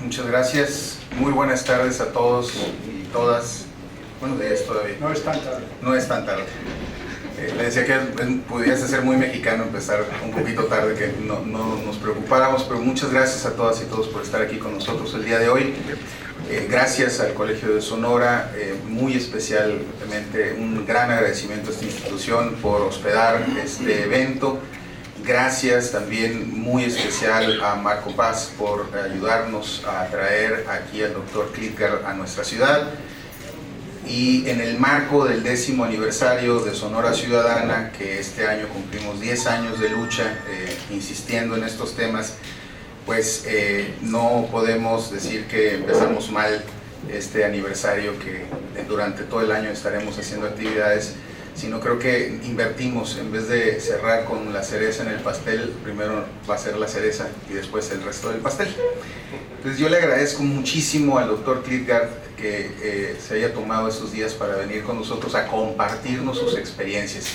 Muchas gracias. Muy buenas tardes a todos y todas. Buenos días todavía. No es tan tarde. No es tan tarde. Le decía que pudiese ser muy mexicano empezar un poquito tarde, que no nos preocupáramos, pero muchas gracias a todas y todos por estar aquí con nosotros el día de hoy. Gracias al Colegio de Sonora, muy especialmente un gran agradecimiento a esta institución por hospedar este evento. Gracias también muy especial a Marco Paz por ayudarnos a traer aquí al Dr. Klitgard a nuestra ciudad. Y en el marco del 10º aniversario de Sonora Ciudadana, que este año cumplimos 10 años de lucha, insistiendo en estos temas, pues no podemos decir que empezamos mal este aniversario, que durante todo el año estaremos haciendo actividades, sino creo que invertimos, en vez de cerrar con la cereza en el pastel, primero va a ser la cereza y después el resto del pastel. Entonces yo le agradezco muchísimo al Dr. Klitgard que se haya tomado estos días para venir con nosotros a compartirnos sus experiencias.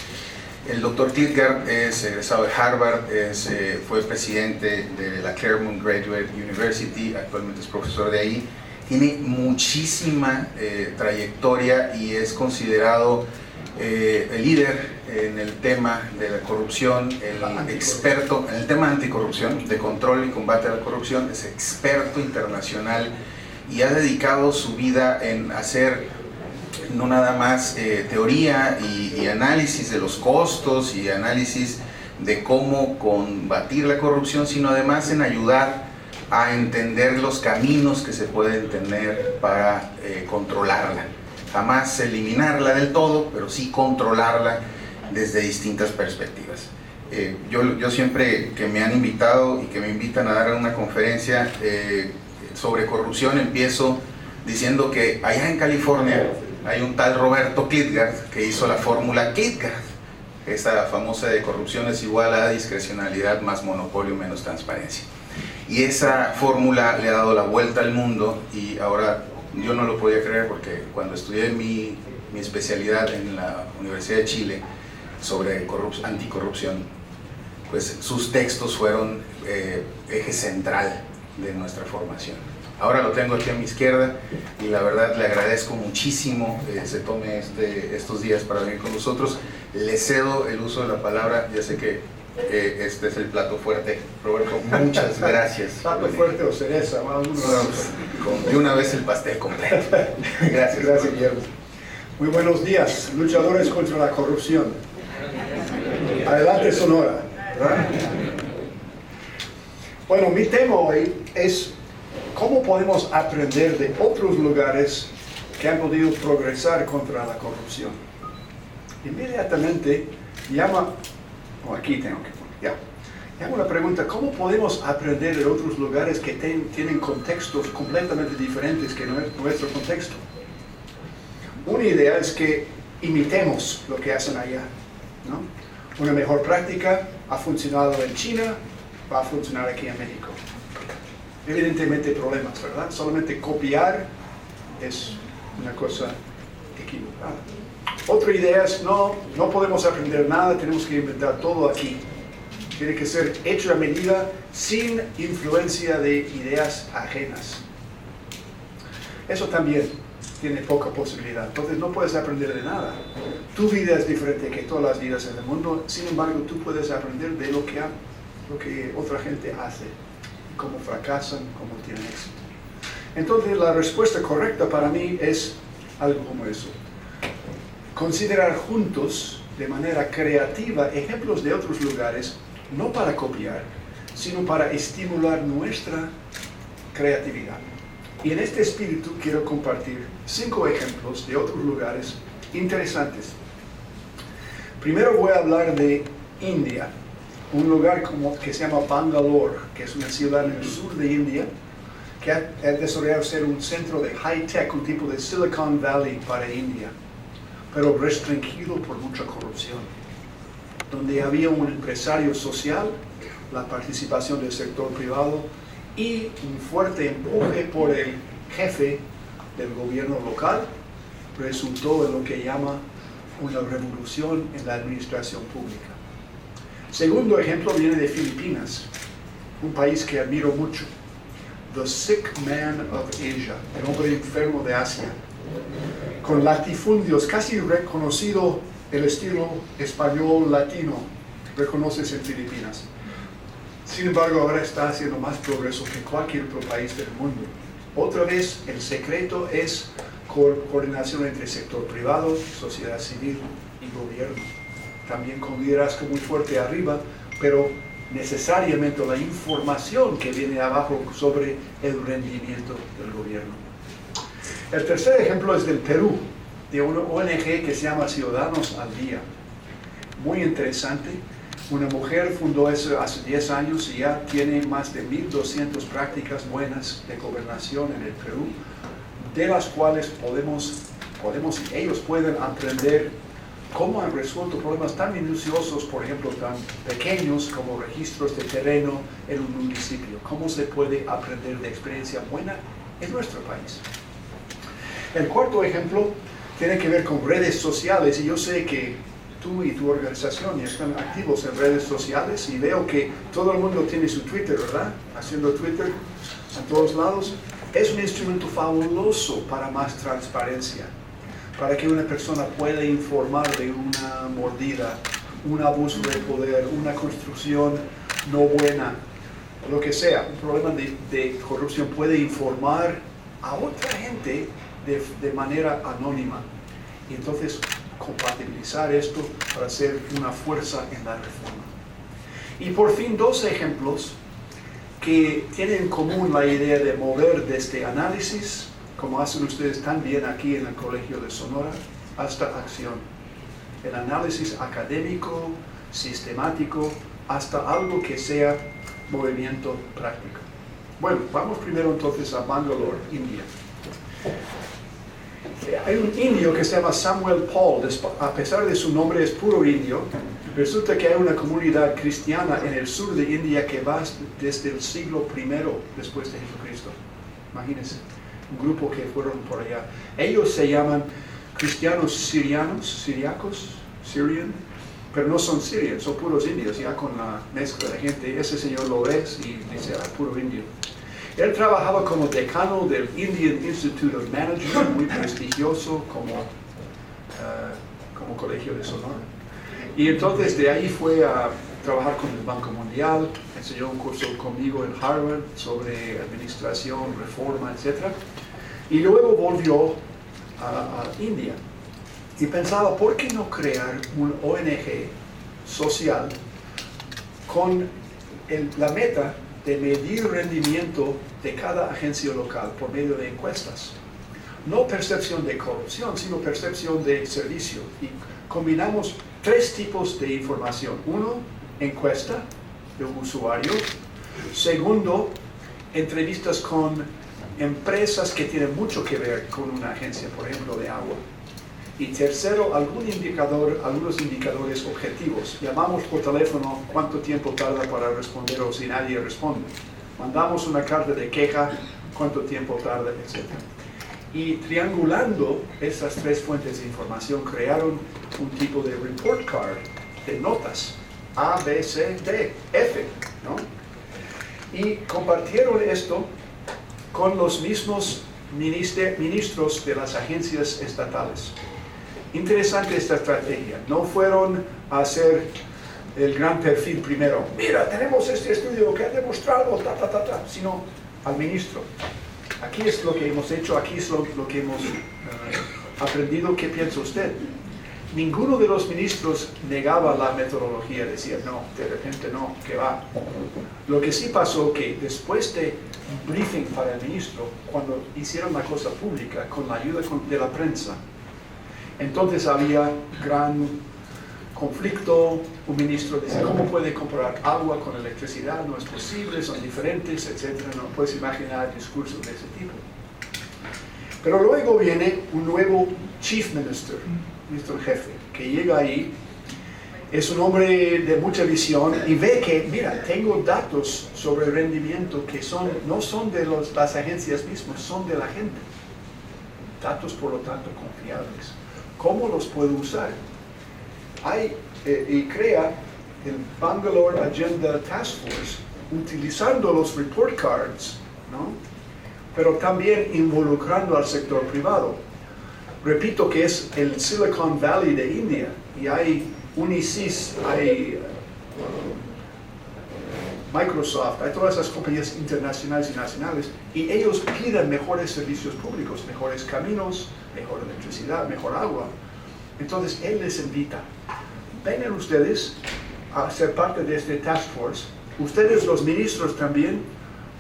El Dr. Klitgard es egresado de Harvard, fue presidente de la Claremont Graduate University, actualmente es profesor de ahí, tiene muchísima trayectoria y es considerado el líder en el tema de la corrupción, el experto en el tema anticorrupción, de control y combate a la corrupción, es experto internacional y ha dedicado su vida en hacer no nada más teoría y análisis de los costos y análisis de cómo combatir la corrupción, sino además en ayudar a entender los caminos que se pueden tener para controlarla. Jamás eliminarla del todo, pero sí controlarla desde distintas perspectivas. Yo siempre que me han invitado y que me invitan a dar una conferencia sobre corrupción, empiezo diciendo que allá en California hay un tal Roberto Klitgard que hizo la fórmula Klitgard. Esa famosa de corrupción es igual a discrecionalidad más monopolio menos transparencia. Y esa fórmula le ha dado la vuelta al mundo y ahora yo no lo podía creer porque cuando estudié mi especialidad en la Universidad de Chile sobre anticorrupción, pues sus textos fueron eje central de nuestra formación. Ahora lo tengo aquí a mi izquierda y la verdad le agradezco muchísimo se tome estos días para venir con nosotros. Le cedo el uso de la palabra, ya sé que este es el plato fuerte. Roberto, muchas gracias. ¿Plato fuerte o cereza? De una vez el pastel completo. Gracias. Gracias, Guillermo. Muy buenos días, luchadores contra la corrupción. Adelante, Sonora, ¿verdad? Bueno, mi tema hoy es cómo podemos aprender de otros lugares que han podido progresar contra la corrupción. Inmediatamente llama una pregunta: ¿cómo podemos aprender de otros lugares que tienen contextos completamente diferentes que nuestro contexto? Una idea es que imitemos lo que hacen allá, ¿no? Una mejor práctica ha funcionado en China, va a funcionar aquí en México. Evidentemente problemas, ¿verdad? Solamente copiar es una cosa equivocada. Otra idea es, no podemos aprender nada, tenemos que inventar todo aquí. Tiene que ser hecho a medida, sin influencia de ideas ajenas. Eso también tiene poca posibilidad. Entonces no puedes aprender de nada. Tu vida es diferente que todas las vidas en el mundo, sin embargo tú puedes aprender de lo que otra gente hace, cómo fracasan, cómo tienen éxito. Entonces la respuesta correcta para mí es algo como eso. Considerar juntos, de manera creativa, ejemplos de otros lugares, no para copiar, sino para estimular nuestra creatividad. Y en este espíritu quiero compartir 5 ejemplos de otros lugares interesantes. Primero voy a hablar de India, un lugar que se llama Bangalore, que es una ciudad en el sur de India, que ha desarrollado ser un centro de high-tech, un tipo de Silicon Valley para India, pero restringido por mucha corrupción, donde había un empresario social, la participación del sector privado y un fuerte empuje por el jefe del gobierno local, resultó en lo que llama una revolución en la administración pública. Segundo ejemplo viene de Filipinas, un país que admiro mucho. The Sick Man of Asia, el hombre enfermo de Asia, con latifundios, casi reconocido el estilo español latino, reconoces en Filipinas. Sin embargo, ahora está haciendo más progreso que cualquier otro país del mundo. Otra vez, el secreto es coordinación entre sector privado, sociedad civil y gobierno. También con liderazgo muy fuerte arriba, pero necesariamente la información que viene abajo sobre el rendimiento del gobierno. El tercer ejemplo es del Perú, de una ONG que se llama Ciudadanos al Día. Muy interesante. Una mujer fundó eso hace 10 años y ya tiene más de 1.200 prácticas buenas de gobernación en el Perú, de las cuales ellos pueden aprender cómo han resuelto problemas tan minuciosos, por ejemplo, tan pequeños como registros de terreno en un municipio. Cómo se puede aprender de experiencia buena en nuestro país. El cuarto ejemplo tiene que ver con redes sociales, y yo sé que tú y tu organización están activos en redes sociales, y veo que todo el mundo tiene su Twitter, ¿verdad? Haciendo Twitter a todos lados. Es un instrumento fabuloso para más transparencia, para que una persona pueda informar de una mordida, un abuso de poder, una construcción no buena, lo que sea, un problema de corrupción, puede informar a otra gente de manera anónima. Y entonces compatibilizar esto para ser una fuerza en la reforma. Y por fin, dos ejemplos que tienen en común la idea de mover desde análisis, como hacen ustedes tan bien aquí en el Colegio de Sonora, hasta acción. El análisis académico, sistemático, hasta algo que sea movimiento práctico. Bueno, vamos primero entonces a Bangalore, India. Hay un indio que se llama Samuel Paul, a pesar de su nombre es puro indio. Resulta que hay una comunidad cristiana en el sur de India que va desde el siglo I después de Jesucristo. Imagínense, un grupo que fueron por allá. Ellos se llaman cristianos siriacos, Syrian, pero no son sirios, son puros indios, ya con la mezcla de gente. Ese señor lo ves y dice, puro indio. Él trabajaba como decano del Indian Institute of Management, muy prestigioso como colegio de Sonora. Y entonces de ahí fue a trabajar con el Banco Mundial, enseñó un curso conmigo en Harvard sobre administración, reforma, etc. Y luego volvió a India. Y pensaba, ¿por qué no crear un ONG social con la meta de medir rendimiento de cada agencia local por medio de encuestas? No percepción de corrupción, sino percepción de servicio. Y combinamos tres tipos de información. Uno, encuesta de un usuario. Segundo, entrevistas con empresas que tienen mucho que ver con una agencia, por ejemplo, de agua. Y tercero, algunos indicadores objetivos. Llamamos por teléfono cuánto tiempo tarda para responder o si nadie responde. Mandamos una carta de queja, cuánto tiempo tarda, etc. Y triangulando estas tres fuentes de información, crearon un tipo de report card de notas, A, B, C, D, F, ¿no? Y compartieron esto con los mismos ministros de las agencias estatales. Interesante esta estrategia. No fueron a hacer el gran perfil primero. Mira, tenemos este estudio que ha demostrado, sino al ministro. Aquí es lo que hemos hecho, aquí es lo que hemos aprendido. ¿Qué piensa usted? Ninguno de los ministros negaba la metodología, decía, no, de repente no, que va. Lo que sí pasó que después de un briefing para el ministro, cuando hicieron la cosa pública, con la ayuda de la prensa, entonces había gran conflicto. Un ministro dice, ¿cómo puede comparar agua con electricidad? No es posible, son diferentes, etc. No puedes imaginar discursos de ese tipo. Pero luego viene un nuevo chief minister, ministro jefe, que llega ahí, es un hombre de mucha visión y ve que, mira, tengo datos sobre el rendimiento que no son de las agencias mismas, son de la gente. Datos, por lo tanto, confiables. ¿Cómo los puedo usar? Y crea el Bangalore Agenda Task Force, utilizando los report cards, ¿no? Pero también involucrando al sector privado. Repito que es el Silicon Valley de India, y hay Unisys, hay Microsoft, hay todas esas compañías internacionales y nacionales, y ellos piden mejores servicios públicos, mejores caminos, mejor electricidad, mejor agua. Entonces él les invita, vengan ustedes a ser parte de este task force, ustedes los ministros también,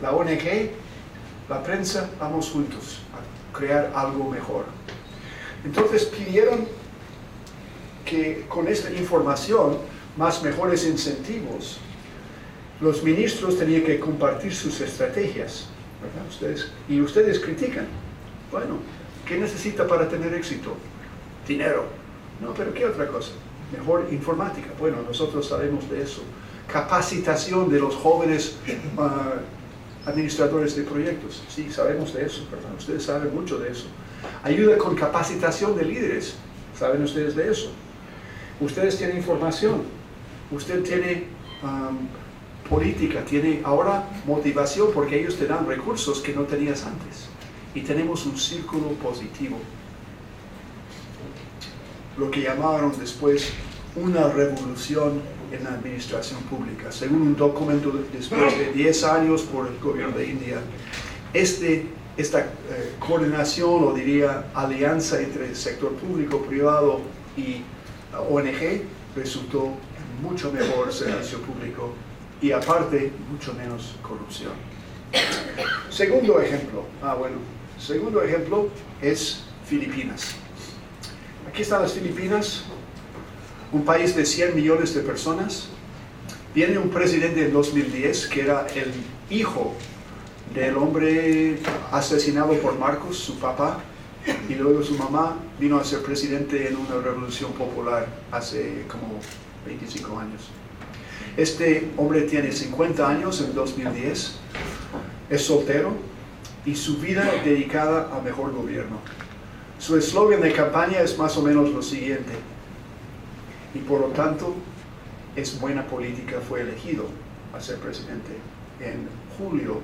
la ONG, la prensa, vamos juntos a crear algo mejor. Entonces pidieron que con esta información, más mejores incentivos, los ministros tenían que compartir sus estrategias, ¿verdad? Ustedes critican. Bueno, ¿qué necesita para tener éxito? Dinero. No, pero ¿qué otra cosa? Mejor informática. Bueno, nosotros sabemos de eso. Capacitación de los jóvenes administradores de proyectos. Sí, sabemos de eso, ¿verdad? Ustedes saben mucho de eso. Ayuda con capacitación de líderes. ¿Saben ustedes de eso? Ustedes tienen información. Usted tiene política, tiene ahora motivación porque ellos te dan recursos que no tenías antes. Y tenemos un círculo positivo. Lo que llamaron después una revolución en la administración pública. Según un documento después de 10 años por el gobierno de India, esta coordinación, o diría alianza entre el sector público, privado y ONG resultó en mucho mejor servicio público y aparte mucho menos corrupción. Segundo ejemplo, segundo ejemplo es Filipinas. Aquí están las Filipinas, un país de 100 millones de personas. Viene un presidente en 2010 que era el hijo del hombre asesinado por Marcos, su papá, y luego su mamá vino a ser presidente en una revolución popular hace como 25 años. Este hombre tiene 50 años en 2010, es soltero y su vida dedicada a mejor gobierno. Su eslogan de campaña es más o menos lo siguiente: y por lo tanto es buena política, fue elegido a ser presidente en julio.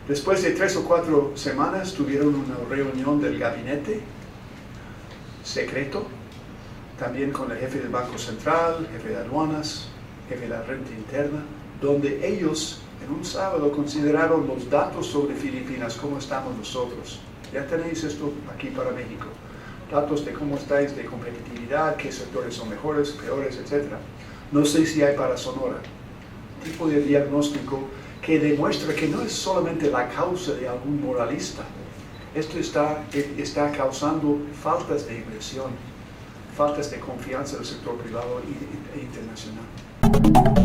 Después de 3 o 4 semanas tuvieron una reunión del gabinete secreto, también con el jefe del Banco Central, jefe de aduanas, jefe de la renta interna, donde ellos en un sábado consideraron los datos sobre Filipinas, cómo estamos nosotros. Ya tenéis esto aquí para México. Datos de cómo estáis de competitividad, qué sectores son mejores, peores, etc. No sé si hay para Sonora. Tipo de diagnóstico que demuestra que no es solamente la causa de algún moralista. Esto está causando faltas de inversión, faltas de confianza del sector privado e internacional.